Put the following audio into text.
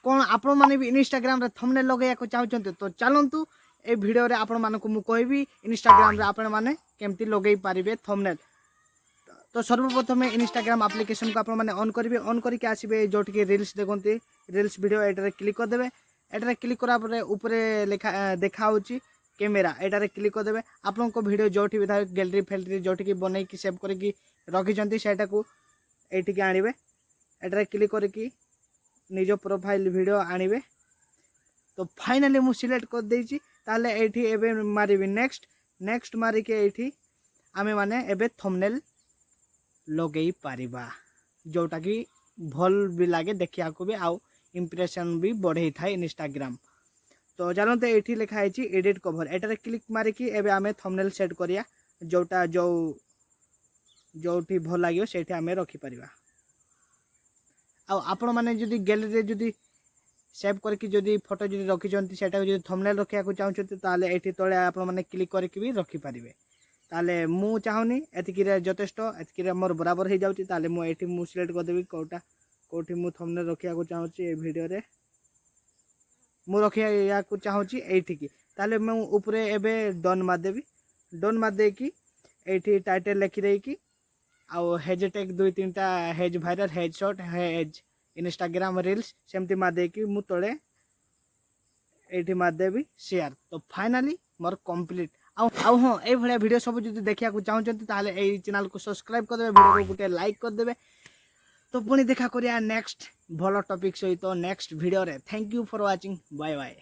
कौन आपण मैंने भी इंस्टाग्राम रे थंबनेल लगेया चाहते तो चलतु ए वीडियो रे आपण मानक मु कहबी इंस्टाग्राम रे आपण माने केमती लगेई पारिबे थंबनेल। तो सर्वप्रथम इंस्टाग्राम एप्लिकेशन को आपण माने ऑन करिवे, ऑन करके आसीबे जोठी रील्स देखंती रील्स वीडियो एटारे क्लिक कर देबे। एटारे क्लिक करा परे ऊपरे लिखा देखा होची कैमेरा, एटारे क्लिक कर देबे। आपन को वीडियो जोठी भी था गैलरी फैलरी जोठी की बनै की सेव करके रखी जंती सेटा को एठी के आनिबे। एटारे क्लिक करके निज प्रोफाइल वीडियो आनिबे। तो फाइनली मु सिलेक्ट कर देछि ताले एठी एबे मारिबी नेक्स्ट, नेक्स्ट मारी के एठी आमे माने एबे थंबनेल लगेई पारिबा जोटा कि भल भी लागे देखिया को भी आउ इंप्रेशन भी बढ़े था इंस्टाग्राम। तो जानते ये लिखा है एडिट कवर, एटारे क्लिक मारिकी एबे आमे थंबनेल सेट करिया जोटा जोठी भल लागियो सेठी आमे रखी परिबा। आ आपण माने जदी गैलरी रे जदी सेव करके जदी फोटो जदी रखी जंती सेटा जदी थंबनेल रखिया को चाहछते ताले एठी तळे आपण माने क्लिक करके भी रखी परिबे। ताले मु चाहूनी एतिकी रे जथेष्ट, एतिकी रे मोर बराबर हो जाउची। ताले मु एठी मु सिलेक्ट कर देबी कोठी मु थंबनेल रखिया को चाहूची ए वीडियो रे मु रखिया या को चाहूची एठी की। ताले मु ऊपरे एबे डन मार देबी, डन मार दे की एठी टाइटल लिखि देई की आउ हैशटैग 2-3 टा has viral has short has Instagram reels सेमती मार दे की मु तळे एठी मार देबी शेयर। तो फाइनली मोर कंप्लीट। आउ हाँ ये भाया वीडियो सब जो देखा चाहते ताले ए चैनल को सब्सक्राइब कर देबे, वीडियो को गोटे लाइक कर देबे। तो पुणी देखा करिया नेक्स्ट भलो टॉपिक सहित नेक्स्ट वीडियो रे। Thank you for watching, bye bye.